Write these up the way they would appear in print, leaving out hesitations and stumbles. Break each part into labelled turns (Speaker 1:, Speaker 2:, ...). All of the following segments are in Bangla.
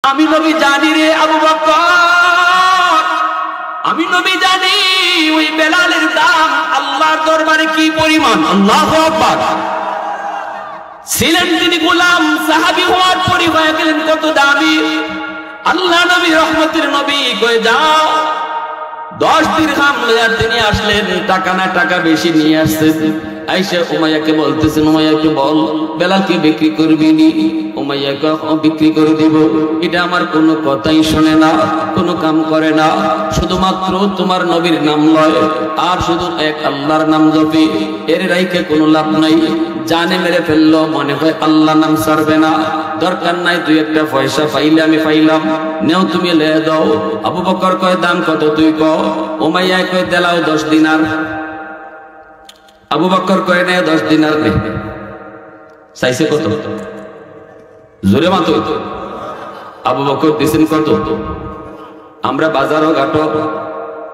Speaker 1: আমি নবী জানি রে আবু বকর, আমি নবী জানি ওই বেলালের দাম আল্লাহর দরবারে কি পরিমাণ। আল্লাহু আকবার। ছিলেন তিনি গোলাম, সাহাবী হওয়ার পরই হয়ে গেলেন কত দামি। আল্লাহ নবী রহমতের নবী কয়ে যাও 10 দিরহাম লইয়া তিনি আসলেন, টাকা না টাকা বেশি নিয়ে আসছেন। আয়েশা উমাইয়াকে বলতেছেন, উমাইয়াকে বল বেলালকে বিক্রি করবি নি? উমাইয়াকে বিক্রি করে দিব। এটা আমার কোনো কথাই শোনে না, কোনো কাম করে না, শুধুমাত্র তোমার নবীর নাম লয় আর শুধু এক আল্লাহর নাম জপে, এর রাইকে কোনো লাভ নাই। জানে মেরে ফেললো, মনে হয় আল্লাহ নাম ছাড়বে না, দরকার নাই, দুই একটা পয়সা পাইলে আমি পাইলাম, নেও তুমি লে দাও। আবু বকর কয় দাম কত তুই ক? উমাইয়া কয় দেলাও 10 দিনার। আবু বকর কয় নে 10 দিনার নে। চাইছে কত? জোরে মাতো। আবু বকর দিছেন কত? আমরা বাজারও ঘাটো,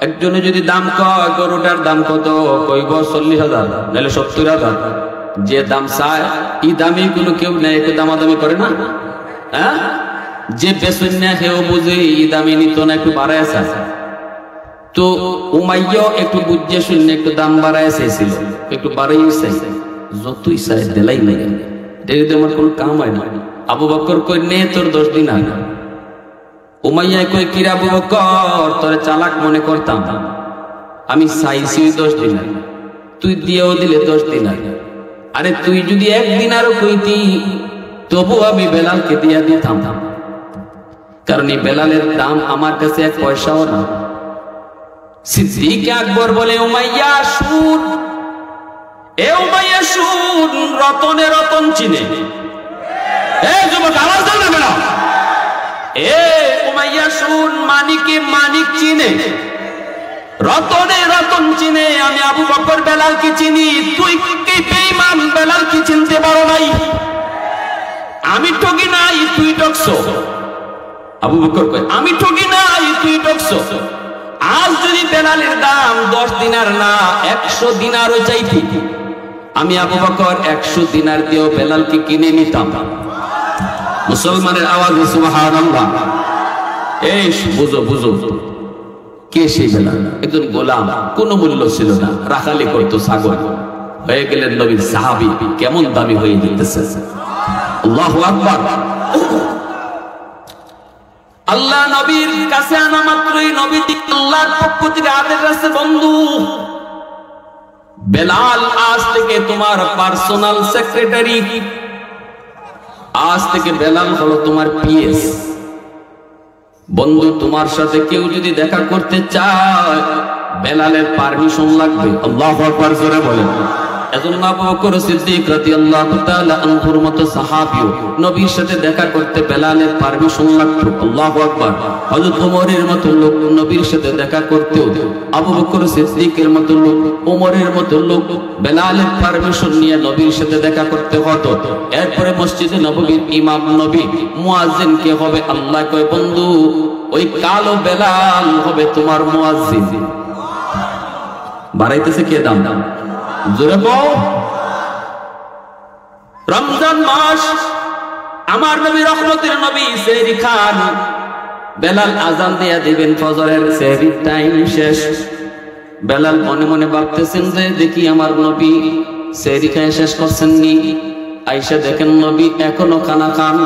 Speaker 1: একজনে যদি দাম কয় গরুটার দাম কত, কইব 40,000 নাহলে 70,000। যে দাম চায় এই দামি কোনো কেউ নেই, একটু দামাদামি করে না? হ্যাঁ, যে বেসন নেয় সেও বুঝে এই দামি নিত না, একটু বাড়ায় চায়। তো উমাইয়া একটু বুঝে শুনে একটু দাম বাড়ায় চাইছিল, একটু বাড়াই চাইছে, যতই চাই দেলাই নাই, দেরিতে আমার কোনো কাম হয় না। আবু বকর কই নে তোর 10 দিনার। উমাইয়া কই কিরে আবু বকর, তোরে চালাক মনে করতাম, আমি চাইছি 10 দিনার, তুই দিয়েও দিলে 10 দিনার। আরে তুই যদি 1 দিনারও কইতি তবু আমি বেলালকে দিয়া দিতাম, কারণ এই বেলালের দাম আমার কাছে 1 পয়সাও না। সিদ্দিক আকবর বলে উমাইয়া শুন, এ উমাইয়া শুন, রতনে রতন চিনে। এ যুবক আওয়াজ দাও না বেটা। এ উমাইয়া শুন, মানিকে মানিক চিনে, রতনে রতন চিনে। আমি আবু বকর বেলালকে চিনি, তুই কি বেঈমান বেলালকে চিনতে পারো নাই? আমি ঠকি নাই, তুই ঠকছো। আবু বকর কয় আমি ঠকি নাই, তুই ঠকছো। আজ যদি বেলালের দাম 10 দিনার না 100 দিনারও চাইতি, আমি আবু বকর 100 দিনার দিয়েও বেলালকে কিনে নিতাম। মুসলমানের আওয়াজ সুবহানাল্লাহ। এই বুঝো বুঝো, কে সেই বেলাল? একজন গোলাম, কোনো মূল্য ছিল না, রাখালি করতো ছাগল, হয়ে গেলেন নবীর সাহাবী। কেমন দামি হয়ে যেতেছে। আল্লাহু আকবার। আল্লাহ নবীর কাছে আনা মাত্রই নবী আল্লাহর পক্ষ থেকে আদেশ আছে, বন্ধু বেলাল আজ থেকে তোমার পার্সোনাল সেক্রেটারি, আজ থেকে বেলাল হলো তোমার পিএস। বন্ধু তোমার সাথে কেউ যদি দেখা করতে চায় বেলালের পারমিশন লাগবে। আল্লাহু আকবার জোরে বলেন। এজন্য আবু বকর সিদ্দিক রাদিয়াল্লাহু তাআলা আনহুর মতো সাহাবীও নবীর সাথে দেখা করতে বেলালের পারমিশন লাগতো। আল্লাহু আকবার। হযরত ওমরের মতো লোক নবীর সাথে দেখা করতেও আবু বকর সিদ্দিকের মতো লোক, ওমরের মতো লোক বেলালের পারমিশন নিয়ে নবীর সাথে দেখা করতে হতো। এরপরে মসজিদে নববীর ইমাম নবী মুয়াজ্জিন কে হবে? আল্লাহ কয় বন্ধু ওই কালো বেলাল হবে তোমার মুয়াজ্জিন। বাড়াইতেছে কে দাম? জোরে বল। রমজান মাস, আমার নবী রহমতের নবী সেহরি খান, বেলাল আজান দিয়া দিবেন ফজরের, সেহরি টাইম শেষ। বেলাল মনে মনে ভাবতেছেন যে দেখি আমার নবী সেহরি খায় শেষ করছেন নি। আয়েশা দেখেন নবী এখনো খানা খান,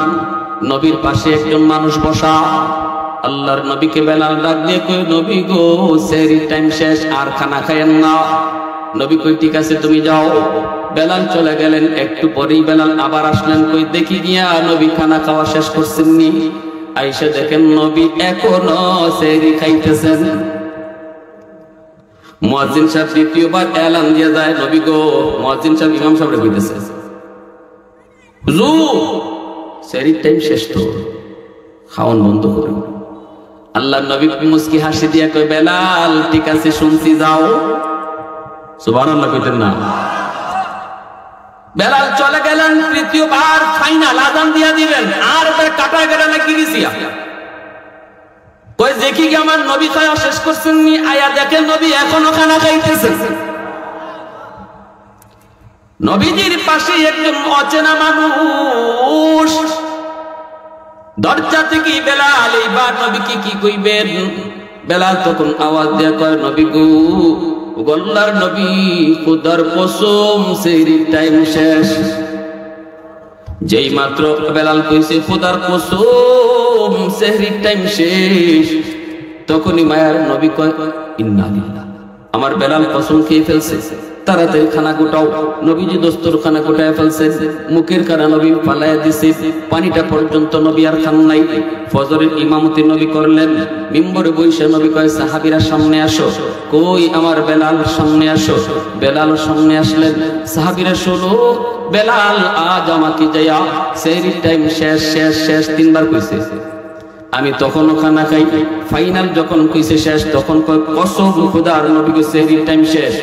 Speaker 1: নবীর পাশে একজন মানুষ বসা। আল্লাহর নবীকে বেলাল ডাক দিয়ে কই নবী গো সেহরি টাইম শেষ, আর খানা খায়েন না। নবী কই ঠিক আছে তুমি যাও। বেলাল চলে গেলেন, একটু পরেই বেলাল আবার আসলেন, কই দেখি গিয়া নবী খানা খাওয়া শেষ করছেন নি। আয়েশা দেখেন নবী এখনো সেহরি খাইতেছেন। মুয়াজ্জিন সাহেব দ্বিতীয়বার এলান দিয়ে যায়, নবী গো, মুয়াজ্জিন সাহেব ইমাম সাহেবরে কইতেছে হুজুর সেহরির টাইম শেষ তো, খাওয়ান বন্ধ করুন। আল্লাহর নবী মুস্কি হাসি দিয়া কই বেলাল ঠিক আছে শুনছি, যাও। সুবহানাল্লাহ কইতেন না? বেলাল চলে গেলেন, তৃতীয়বার ফাইনাল আযান দিয়া দিবেন। আর কাটা গেলে নাকি গিয়েছিয়া কই দেখি কি আমার নবী খাওয়া শেষ করছেন নি। আয়া দেখেন নবী এখনো খানা খাইতেছেন। নবীজির পাশে একজন অচেনা মানুষ দরজা থেকে বেলাল এইবার নবীকে কি কইবেন? বেলাল তখন আওয়াজ দেয়া কয়, নবী গো, আল্লাহর নবী, খোদার কসম সেহরির টাইম শেষ। যেই মাত্র বেলাল কইছে খোদার কসম সেহরির টাইম শেষ, তখনই মায়ার নবী কয়, ইন্না লিল্লাহ, আমার বেলাল কসম খেয়ে ফেলছে, তাড়াতাড়ি খানা গোটাও। নবীজি দস্তরখানা গোটায় ফেলছে, মুখের কানা নবী পালায়া দিছে, পানিটা পর্যন্ত নবী আর খান নাই। ফজরের ইমামতি নবী করলেন, মিম্বরে বইসা নবী কয়, সাহাবীরা সামনে আসো। কই আমার বেলাল, সামনে আসো। বেলাল সামনে আসলেন। সাহাবীরা শোনো, বেলাল আজ আমাকে যাইয়া সেহরির টাইম শেষ শেষ শেষ তিনবার কইছে। আমি তখনও খানা খাই। ফাইনাল যখন কইছে শেষ, তখন কয়, কসম খোদার নবী গো, সেহরির টাইম শেষ।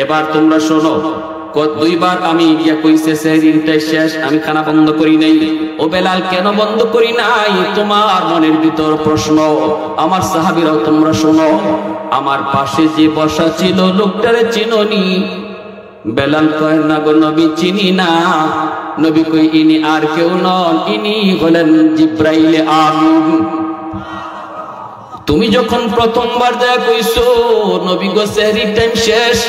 Speaker 1: এবার তোমরা শোনো, দুইবার আমি গিয়া কইছে সেহরির টাইম শেষ, আমি খানা বন্ধ করি নাই। ও বেলাল, কেন বন্ধ করি নাই? তোমার মনের ভিতর প্রশ্ন। আমার সাহাবীরাও তোমরা শোনো, আমার পাশে যে বসা ছিল লোকটারে চিনোনি? বেলাল কয়, না গো নবী, চিনি না। নবী কই, ইনি আর কেউ নন, ইনি হলেন জিব্রাইল আমিন। তুমি যখন প্রথমবার দেখা কইছো নবী গো সেহরির টাইম শেষ,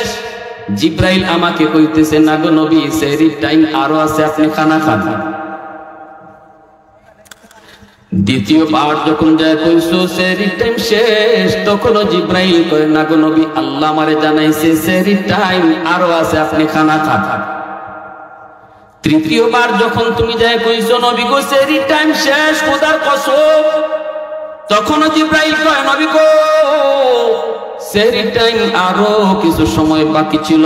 Speaker 1: জিব্রাইল আমাকে কইতেছে, না গো নবী, সেহরির টাইম আরো আছে, আপনি খানা খান। দ্বিতীয়বার যখন যায় কইছো সেহরির টাইম শেষ, তখনও জিব্রাইল কয়, না গো নবী, আল্লাহ আমারে জানাইছে সেহরির টাইম আরো আছে, আপনি খানা খান। তৃতীয়বার যখন তুমি যায় কইছো নবী গো সেহরির টাইম শেষ, খোদার কসম, তখনও জিব্রাইল কয়, নবী গো সেহরির টাইম আরো কিছু সময় বাকি ছিল,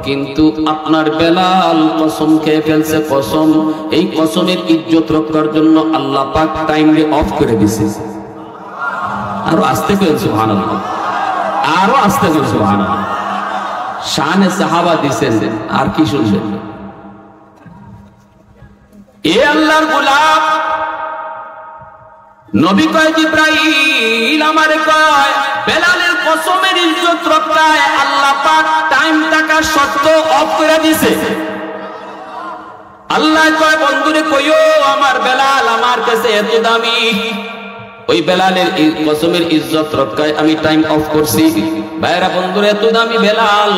Speaker 1: কিন্তু আপনার বেলাল কসম খেয়ে ফেলছে। কসম, এই কসমের ইজ্জত রক্ষার জন্য আল্লাহ পাক টাইমকে অফ করে দিয়েছে। আরো আস্তে করে সুবহানাল্লাহ, আরো আস্তে করে সুবহানাল্লাহ। শানে সাহাবা দিছেন, আর কি শুনবেন? এ আল্লাহর গোলাম নবী কয়, জিব্রাইল আমারে কয়, বেলালের কসমের ইজ্জত রক্ষায় আল্লাহ পাক টাইম টাকা সত্য অফ করে দিয়েছে। আল্লাহ কয়, বন্ধুরে কইও, আমার বেলাল আমার কাছে এত দামি, ওই বেলালের কসমের ইজ্জত রক্ষায় আমি টাইম অফ করছি। ভাইরা বন্ধুরা, এত দামি বেলাল,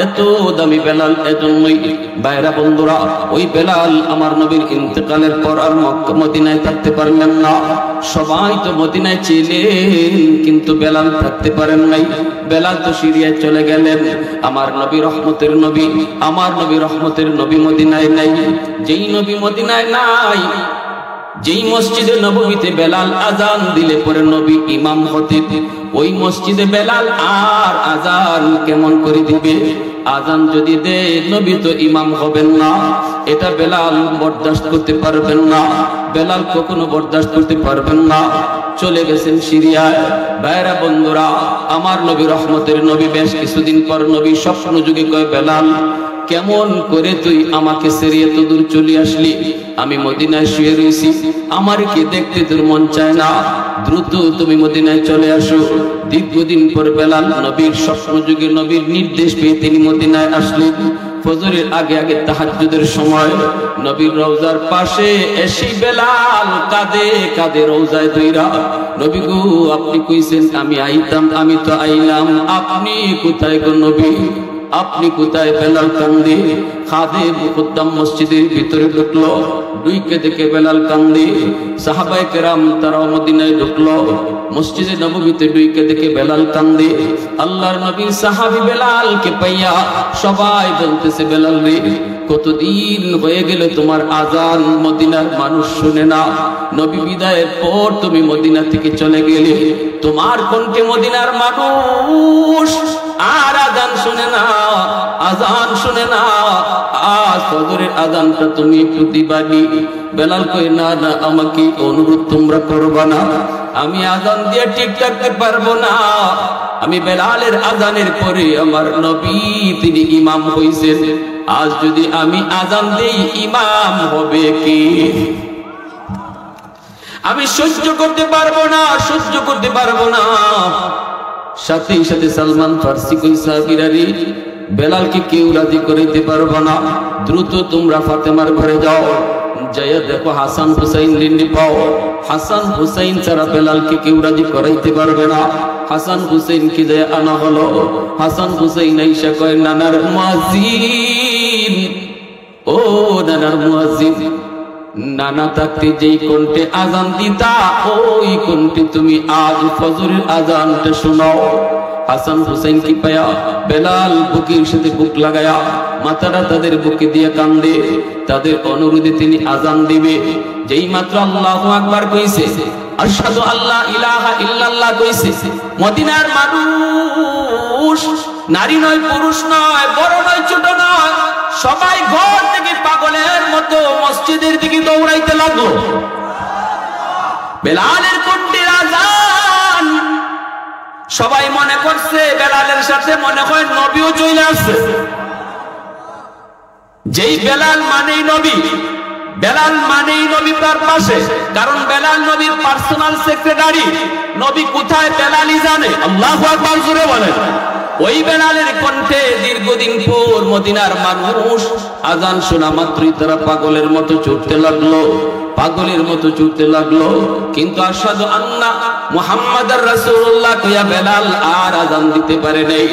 Speaker 1: এত দামি বেলাল, এজন্যই ভাইরা বন্ধুরা, ওই বেলাল আমার নবীর ইন্তেকালের পর আর মক্কা মদিনায় থাকতে পারলেন না। সবাই তো মদিনায় ছিলেন, কিন্তু বেলাল থাকতে পারেন নাই। বেলাল তো সিরিয়ায় চলে গেলেন। আমার নবী রহমতের নবী, আমার নবী রহমতের নবী মদিনায় নাই। যেই নবী মদিনায় নাই, যেই মসজিদে নববীতে বেলাল আজান দিলে পরে নবী ইমাম হতেন, ওই মসজিদে বেলাল আর আজান কেমন করে দিবে? আজান যদি দে, নবী তো ইমাম হবেন না, এটা বেলাল বরদাস্ত করতে পারবেন না। বেলাল কখনো বরদাস্ত করতে পারবেন না। চলে গেছেন সিরিয়ায়। ভাইরা বন্ধুরা, আমার নবী রহমতের নবী বেশ কিছুদিন পর নবী স্বপ্ন যুগে কয়, বেলাল কেমন করে তুই আমাকে ছেড়ে এত দূর চলে আসলি? আমি মদিনায় শুয়ে রয়েছি, আমার কি দেখতে তোর মন চায় না? দ্রুত তুমি মদিনায় চলে আসো। দীর্ঘদিন পর বেলাল নবীর স্বপ্ন যুগে নবীর নির্দেশ পেয়ে তিনি মদিনায় আসলেন। ফজরের আগে আগে তাহাজ্জুদের সময় নবীর রওজার পাশে এসে বেলাল কাঁদে কাঁদে রওজায় দইরা, নবী গো আপনি কইছেন আমি আইতাম, আমি তো আইলাম, আপনি কোথায় গো নবী? আপনি কোথায়? বেলাল কান্দে। খাদেম মুকদ্দাম মসজিদের ভিতরে ঢুকলো, ঢুকে দেখে বেলাল কান্দে। সাহাবায়ে কেরাম তারাও মদিনায় ঢুকলো, মসজিদে নববীতে ঢুকে দেখে বেলাল কান্দে। আল্লাহর নবীর সাহাবী বেলালকে পাইয়া সবাই বলতেছে, বেলাল রে কতদিন হয়ে গেল তোমার আজান মদিনার মানুষ শুনে না, নবী বিদায়ের পর তুমি মদিনা থেকে চলে গেলে, তোমার কণ্ঠে মদিনার মানুষ আর আজান শুনে না, আজান শুনে না। আজ ফজরের আজানটা তুমি একটু দিবানি। বেলাল কই, না না, আমাকে অনুরোধ তোমরা করবা না, আমি আজান দিয়ে ঠিক থাকতে পারবো না। আমি বেলালের আজানের পরে আমার নবী তিনি ইমাম হইছেন, আজ যদি আমি আজান দেই ইমাম হবে কি? আমি সহ্য করতে পারবো না, সহ্য করতে পারবো না। সাথে সাথে সালমান ফার্সি কই, সাহাবীরা রে বেলালকে কেউ রাজি করাইতে পারবো না, দ্রুত তোমরা ফাতেমার ঘরে যাও, যাইয়া দেখো হাসান হুসাইন লিন্ডি পাও। হাসান হুসাইন ছাড়া বেলালকে কেউ রাজি করাইতে পারবে না। হাসান হুসাইন কি যে আনা হলো। হাসান হুসাইন আইসা কয়, নানার মুয়াজ্জিন, ও নানার মুয়াজ্জিন, নানা থাকতে যেই কণ্ঠে আজান দিতা ওই কণ্ঠে তুমি আজ ফজরের আজানটা শোনাও। হাসান হুসাইন কি পায়া বেলাল বুকের সাথে বুক লাগায়া মাথাটা তাদের বুকে দিয়ে কান্দে। তাদের অনুরোধে তিনি আজান দিবে। যেই মাত্র আল্লাহু আকবার কইছে, আশহাদু আল্লা ইলাহা ইল্লাল্লাহ কইছে, মদিনার মানুষ, নারী নয় পুরুষ নয়, বড় নয় ছোট নয়, সবাই ঘর থেকে পাগলের মতো মসজিদের দিকে দৌড়াইতে লাগলো। বেলালের কণ্ঠের আজান সবাই মনে করছে বেলালের সাথে মনে হয় নবীও চলে আসছে। যেই বেলাল মানেই নবী, বেলাল মানেই নবী তার পাশে, কারণ বেলাল নবীর পার্সোনাল সেক্রেটারি। নবী কোথায় বেলালই জানে। আল্লাহু আকবার জোরে বলেন। ওই বেলালের কণ্ঠে দীর্ঘদিন পর মদিনার মানুষ আজান শোনা মাত্রই তারা পাগলের মতো ছুটতে লাগলো, পাগলের মতো ছুটতে লাগলো। কিন্তু আশহাদু আন্না মুহাম্মাদার রাসূলুল্লাহ কইয়া বেলাল আর আজান দিতে পারে নাই।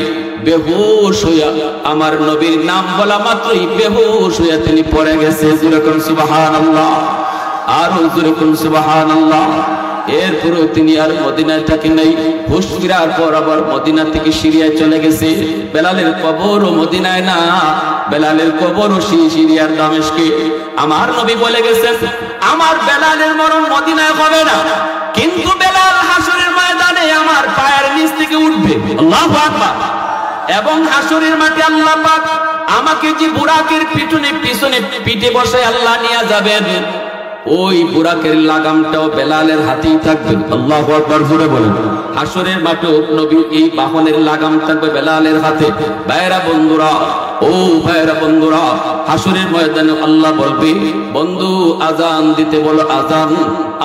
Speaker 1: বেহুশ হইয়া, আমার নবীর নাম বলা মাত্রই বেহুশ হইয়া তিনি পড়ে গেছে। যেরকম সুবহানাল্লাহ, আর যেরকম সুবহানাল্লাহ। এরপরে তিনি আর মদিনায় থাকেন নাই। হুশ ফিরার পর আবার মদিনা থেকে সিরিয়ায় চলে গেছে। বেলালের কবরও মদিনায় না, বেলালের কবরও সিরিয়ার দামেস্কে। আমার নবী বলে গেছেন, আমার বেলালের মরণ মদিনায় হবে না, কিন্তু বেলাল হাসরের ময়দানে আমার পায়ের নিচ থেকে উঠবে। আল্লাহু আকবার। এবং হাসরের মাঠে আল্লাহ পাক আমাকে যে বুরাকের পিছনে পিঠে বসে আল্লাহ নিয়ে যাবেন, ওই বুরাকের লাগামটাও বেলালের হাতেই থাকবে। আল্লাহু আকবার জোরে বলেন। হাসরের মাঠে নবী এই বাহনের লাগাম থাকবে বেলালের হাতে। ভাইরা বন্ধুরা, ও ভাইরা বন্ধুরা, হাসরের ময়দানে আল্লাহ বলবে, বন্ধু আজান দিতে বলো আজান,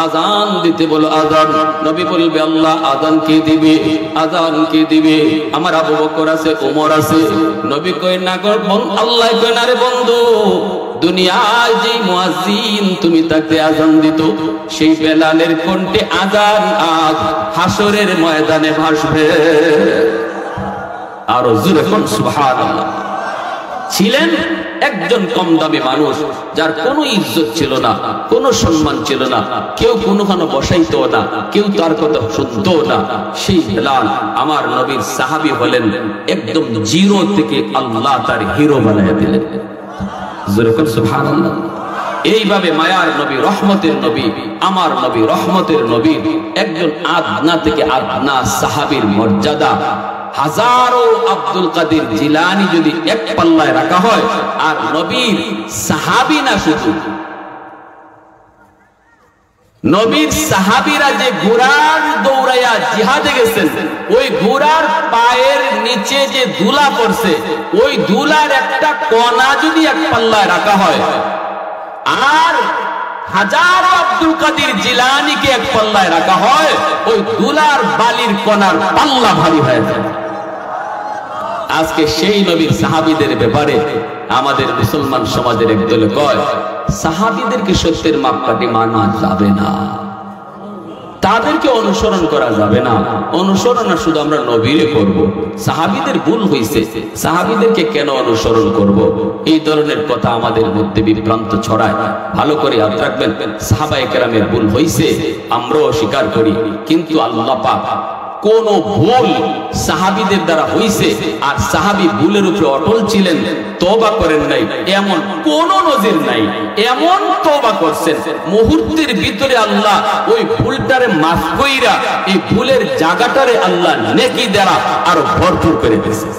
Speaker 1: আজান দিতে বলো আজান। নবী বলবে, আল্লাহ আজান কে দিবে, আজান কে দিবে? আমার আবু বকর আছে, ওমর আছে। নবী কয় না গো, আল্লাহ কয় না রে বন্ধু, দুনিয়ায় যে মুয়াজ্জিন তুমি তাকে আজান দিত, সেই বেলালের কণ্ঠে আজান আজ হাসরের ময়দানে ভাসবে। আর জোরে কোন সুবহানাল্লাহ। ছিলেন একজন কম দামি মানুষ, যার কোনো ইজ্জত ছিল না, কোনো সম্মান ছিল না, কেউ কোনোখানে বসাইতো না, কেউ তার কথা শুনতো না। সেই বেলাল আমার নবীর সাহাবী হলেন। একদম জিরো থেকে আল্লাহ তার হিরো বানায় দিলেন। সুবহানাল্লাহ। এইভাবে মায়ার নবী, রহমতের নবী, আমার নবী রহমতের নবী, একজন আদনা থেকে আদনা সাহাবীর মর্যাদা হাজারো আব্দুল কাদের জিলানী যদি এক পাল্লায় রাখা হয়, আর নবীর সাহাবী না, শুধু নবীর সাহাবীরা যে ঘোড়ার দৌড়াইয়া জিহাদে গেছেন, ওই ঘোড়ার পায়ের নিচে যে ধুলা পড়ছে, ওই ধুলার একটা কণা যদি এক পাল্লায় রাখা হয়, আর হাজারো আব্দুল কাদের জিলানীকে এক পাল্লায় রাখা হয়, ওই ধুলার বালির কণার পাল্লা ভারী হয়ে যায়। আজকে সেই নবীর সাহাবীদের ব্যাপারে আমাদের মুসলমান সমাজের একদল কয়, সাহাবীদেরকে সত্যের মাপকাঠি মানা যাবে না, তাদেরকে অনুসরণ করা যাবে না। অনুসরণ শুধু আমরা নবীরে করব। সাহাবীদের ভুল হয়েছে, সাহাবীদেরকে কেন অনুসরণ করব? এই ধরনের কথা আমাদের মধ্যে বিভ্রান্ত ছড়ায়। ভালো করে ইয়াদ রাখবেন, সাহাবায়ে কেরামের ভুল হয়েছে, আমরাও স্বীকার করি, কিন্তু আল্লাহ পাক কোন ভুল সাহাবীদের দ্বারা হইছে আর সাহাবী ভুলের উপরে অটল ছিলেন, তওবা করেন নাই, এমন কোন নজির নাই। এমন তওবা করছেন, মুহূর্তের ভিতরে আল্লাহ ওই ভুলটারে মাফ কইরা এই ভুলের জায়গাটারে আল্লাহ নেকি দ্বারা আরো ভরপুর করে দিয়েছে।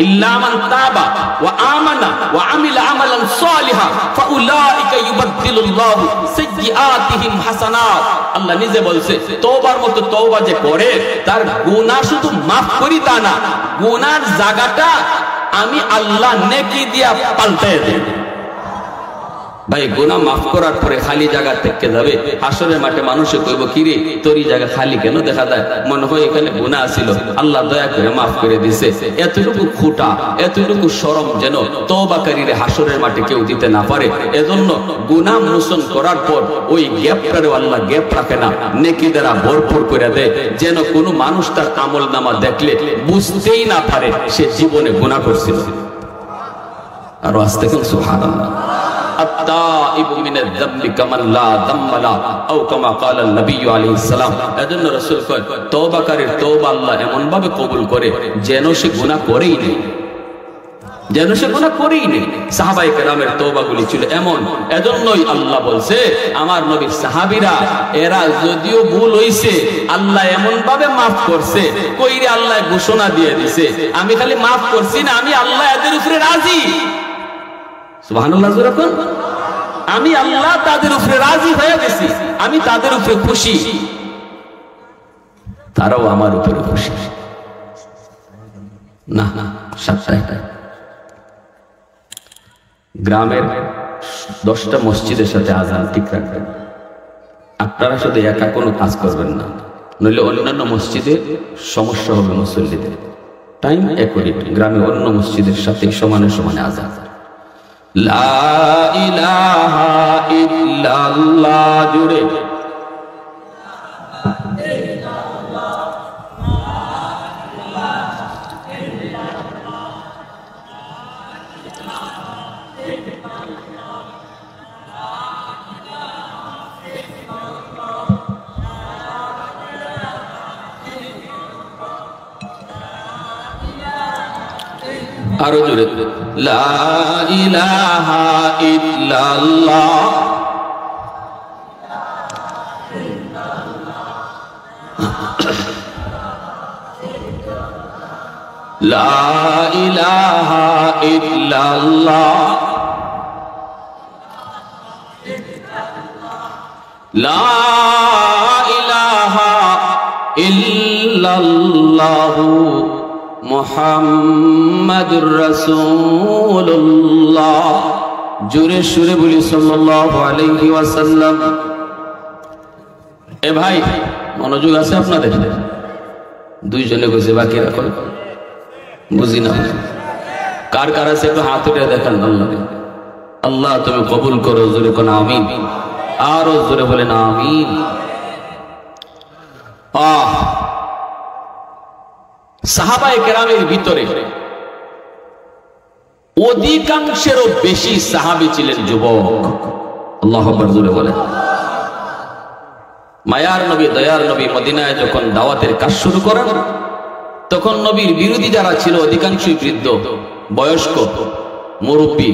Speaker 1: ইল্লা মান তাবা ওয়া আমানা ওয়া আমিলা আমালান সালিহা ফাউলাইকা ইউবাদদিলুল্লাহু সাইয়্যাতিহিম হাসানাত। আল্লাহ নিজে বলছে, তওবার মতো তওবা যে করে তার গুনাহ শুধু মাফ করি তা না, গুনার জায়গাটা আমি আল্লাহ নেকি দিয়া পাল্টায় দেই। ভাই গুনাহ মাফ করার পরে খালি জায়গা থেকে যাবে, হাসরের মাঠে মানুষে কইব কিরে তোর জায়গা খালি কেন দেখা যায়, মনে হয় এখানে গুনাহ ছিল, আল্লাহ দয়া করে মাফ করে দিছে। এতটুকু খুঁটা, এতটুকু শরম যেন তওবাকারীরে হাসরের মাঠে কেউ দিতে না পারে। এজন্য গুনাহ মোচন করার পর ওই গ্যাপটারে আল্লাহ গ্যাপ রাখে না, নেকি দ্বারা ভরপুর করে দেয়, যেন কোনো মানুষ তার আমলনামা দেখলে বুঝতেই না পারে সে জীবনে গুনাহ করছিল। আর আস্তে করে সুবহানাল্লাহ। التائب من الذنب كمن لا ذنب له او كما قال النبي عليه السلام। এজন্য রাসূল কয় তওবাকারীর তওবা আল্লাহ এমন ভাবে কবুল করে যেন সে গুনাহ করেই নেই, যেন সে গুনাহ করেই নেই। সাহাবায়ে কেরামের তওবাগুলি ছিল এমন। এজন্যই আল্লাহ বলছে আমার নবীর সাহাবীরা এরা যদিও ভুল হইছে আল্লাহ এমন ভাবে maaf করছে, কইরে আল্লাহ ঘোষণা দিয়ে দিছে আমি খালি maaf করছি না, আমি আল্লাহ এদের উপরে রাজি। সুবহানাল্লাহ যখন আমি আল্লাহ তাদের উপরে রাজি হয়ে গেছি, আমি তাদের উপরে খুশি, তারাও আমার উপরে খুশি। না না সাতটায় গ্রামের 10টা মসজিদের সাথে আজান ঠিক রাখবেন। আপনারা শুধু একা কোনো কাজ করবেন না, নইলে অন্যান্য মসজিদে সমস্যা হবে মুসল্লিদের। টাইম অ্যাকুরেট, গ্রামে অন্য মসজিদের সাথে সমানে সমানে আজান। লা ইলাহা ইল্লাল্লাহ জুড়ে আরো জোরে লা ইলাহা ইল্লাল্লাহ। লা ইলাহা ইল্লাল্লাহ। লা ইলাহা ইল্লাল্লাহু মুহাম্মাদুর রাসূলুল্লাহ। জোরে সুরে বলি সাল্লাল্লাহু আলাইহি ওয়াসাল্লাম। এ ভাই মনোযোগ আছে আপনাদের? দুইজনে কইছে বাকি রাখো, বুঝি না কার কার আছে একটু হাত উঠে দেখান। আল্লাহ আল্লাহ তুমি কবুল করো, জোরে কোন আমিন, আরো জোরে বলেন আমিন। সাহাবায়ে কেরামের ভিতরে অধিকাংশেরও বেশি সাহাবী ছিলেন যুবক। আল্লাহু আকবার জোরে বলেন। মায়ার নবী দয়ার নবী মদিনায় যখন দাওয়াতের কাজ শুরু করেন তখন নবীর বিরোধী যারা ছিল অধিকাংশই বৃদ্ধ, বয়স্ক, মুরব্বী,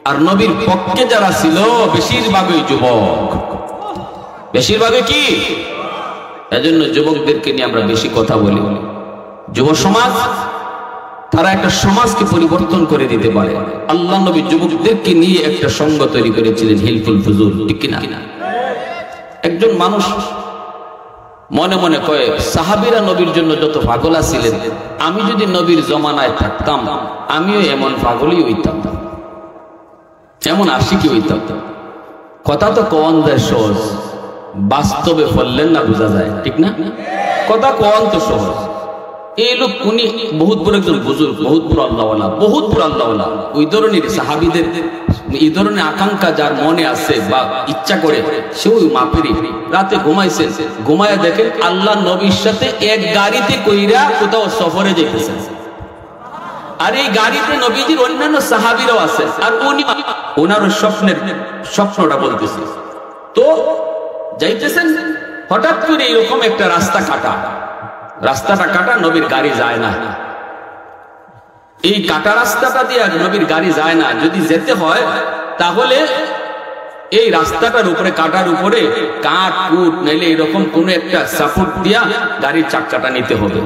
Speaker 1: আর নবীর পক্ষে যারা ছিল বেশিরভাগই যুবক। বেশিরভাগই কি? এজন্য যুবকদেরকে নিয়ে আমরা বেশি কথা বলি। যুব সমাজ তারা একটা সমাজকে পরিবর্তন করে দিতে পারে। আল্লাহ নবী যুবকদেরকে নিয়ে একটা সংঘ তৈরি করেছিলেন, হিলফুল ফুজুল, ঠিক কিনা? একজন মানুষ মনে মনে কয়ে সাহাবীরা নবীর জন্য যত পাগলা ছিলেন, আমি যদি নবীর জমানায় থাকতাম আমিও এমন পাগলই হইতাম, এমন আশিকি হইতাম। কথা তো কওয়ান যায় সহজ, বাস্তবে ফললেন না বোঝা যায়, ঠিক না? কথা কওয়ান তো সহজ। এই লোক উনি বহুত বড় একজন বুজুর্গ, বহুত বড় আল্লাহওয়ালা, বহুত বড় আল্লাহওয়ালা। ওই ধরনের সাহাবীদের এই ধরনের আকাঙ্ক্ষা যার মনে আছে বা ইচ্ছা করে সে ওই মাপেরই রাতে ঘুমাইছেন, ঘুমায় দেখেন আল্লাহ নবীর সাথে এক গাড়িতে কইরা কোথাও সফরে যাইতেছেন, আর এই গাড়িতে নবীজির অন্যান্য সাহাবীরাও আছেন, আর উনি ওনার স্বপ্নটা বলতেছে। তো যাইতেছেন, হঠাৎ করে এরকম একটা রাস্তা কাটা, রাস্তাটা কাটা, নবীর গাড়ি যায় না। এই কাটা রাস্তাটা দিয়ে নবীর গাড়ি যায় না। যদি যেতে হয় তাহলে এই রাস্তাটার উপরে, কাটার উপরে কাঠ কুট নাইলে এরকম কোন একটা সাপোর্ট দিয়া গাড়ির চাক্কাটা নিতে হবে।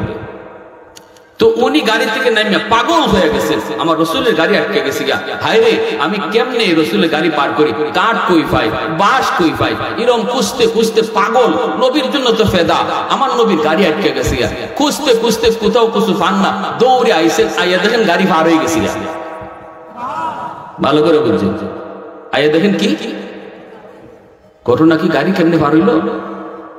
Speaker 1: তো উনি গাড়ি থেকে নামে পাগল হয়ে গেছে, আমার রসুলের গাড়ি আটকে গেছে গা, হায় রে আমি কেমনে রসুলের গাড়ি পার করি, কাঠ কই পাই, বাঁশ কই পাই, এরকম খুঁজতে খুঁজতে পাগল। নবীর জন্য তো ফেদা, আমার নবীর গাড়ি আটকে গেছে গা, খুঁজতে খুঁজতে কোথাও কিছু পান না, দৌড়ে আইসে, আইয়া দেখেন গাড়ি পার হয়ে গেছে গা। ভালো করে বুঝছেন? আয়া দেখেন কি ঘটনা, কি গাড়ি কেমনে পার হইল।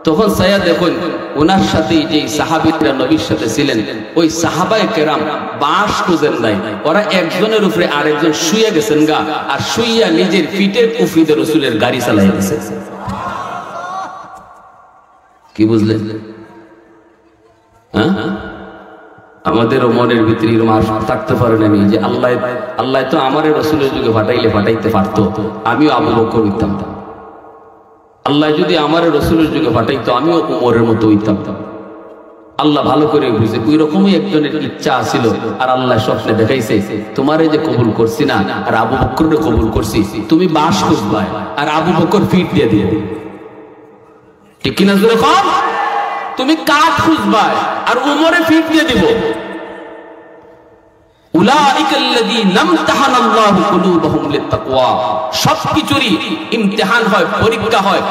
Speaker 1: তখন সায়া দেখুন ওনার সাথে যে সাহাবীরা নবীর সাথে ছিলেন, ওই সাহাবায়ে কেরাম বাঁশ খুঁজেন নাই, ওরা একজনের উপরে আরেকজন শুয়ে গেছেন গা, আর শুইয়া নিজের পিঠের উফরিতে রাসূলের গাড়ি চালাই গেছে। কি বুঝলেন? হ্যাঁ, আমাদেরও মনের ভিতরে এরকম থাকতে পারে না যে আল্লাহ তো আমার রাসূলের যুগে ফাটাইতে পারতো, আমিও আবু বকর হইতাম। আল্লাহ যদি আমার রাসূলের যুগে পাঠাইতো আমিও উমরের মতো হইতাম। আল্লাহ ভালো করে বুঝে ওই রকমই একজনের ইচ্ছা ছিল, আর আল্লাহ স্বপ্নে দেখাইছে তোমারে যে কবুল করছি না, আর আবু বকরকে কবুল করছি, তুমি বাঁশ খুঁজবা আর আবু বকর ফিট দিয়ে দিয়ে। ঠিক কিনা জোরে কম? তুমি কাঠ খুঁজবা আর উমরে ফিট দিয়ে দিব। সবকিছুরই ইমতিহান হয়, পরীক্ষা হয়,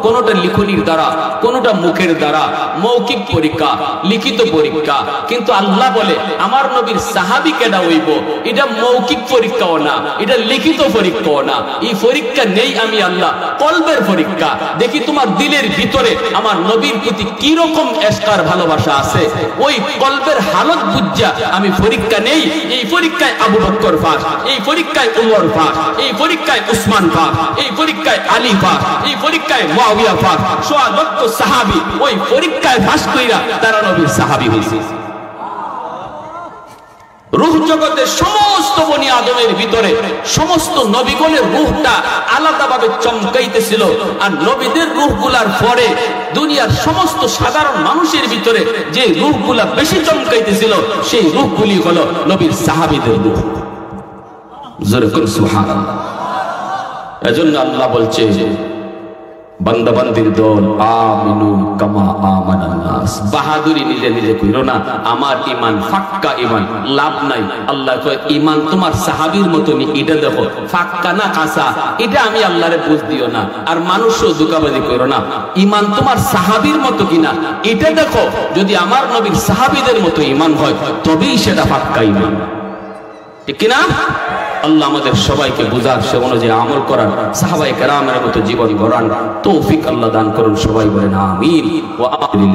Speaker 1: কোনটা লিখনির দ্বারা, কোনটা মুখের দ্বারা, মৌখিক পরীক্ষা, লিখিত পরীক্ষা। কিন্তু আল্লাহ বলে আমার নবীর সাহাবী কেডা হইব, এটা মৌখিক পরীক্ষাও না, এটা লিখিত পরীক্ষাও না। এই পরীক্ষা নেই আমি আল্লাহ, কলবের পরীক্ষা। দেখি তোমার দিলের ভিতরে আমার নবীর প্রতি কি রকম এসকার ভালোবাসা আছে, ওই কলবের হালত বুঝা আমি পরীক্ষা নেই। এই পরীক্ষায় আবু বকর পাস, এই পরীক্ষায় উমর পাস, এই পরীক্ষায় উসমান পাস, এই পরীক্ষায় আলী পাস, এই পরীক্ষায় মুআবিয়া পাস। সোয়ালক্ষ সাহাবী ওই পরীক্ষায় পাস কইরা তারা নবীর সাহাবী হইছে। রূহ জগতের সমস্ত বনি আদমের ভিতরে সমস্ত নবীগণের রূহটা আলাদাভাবে চমকাইতেছিল, আর নবীদের রূহগুলার পরে দুনিয়ার সমস্ত সাধারণ মানুষের ভিতরে যে রূহগুলা বেশি চমকাইতেছিল সেই রূহগুলি হলো নবীর সাহাবীদের রূহ। জোরে করে সুবহানাল্লাহ। এজন্য আল্লাহ বলছে বান্দা বান্দির দল আমিনু কামা আমানান নাস। বাহাদুরি নিজে নিজে কইরো না, আমার ঈমান ফাক্কা ঈমান, লাভ নাই। আল্লাহ কয় ঈমান তোমার সাহাবীর মতনই, এটা দেখো ফাক্কা না কাঁচা, এটা আমি আল্লাহরে বুঝ দিও না। আর মানুষও ধোঁকাবাজি কইরো না, ঈমান তোমার সাহাবীর মতো কিনা এটা দেখো, যদি আমার নবীর সাহাবীদের মতো ঈমান হয় তবেই সেটা ফাক্কা ঈমান। ঠিক কিনা? আল্লাহ আমাদের সবাইকে বুঝার, সে অনুযায়ী আমল করার, সাহাবায়ে কেরামের মতো জীবন গড়ার তৌফিক আল্লাহ দান করুন। সবাই বলেন আমিন ওয়া আমিন।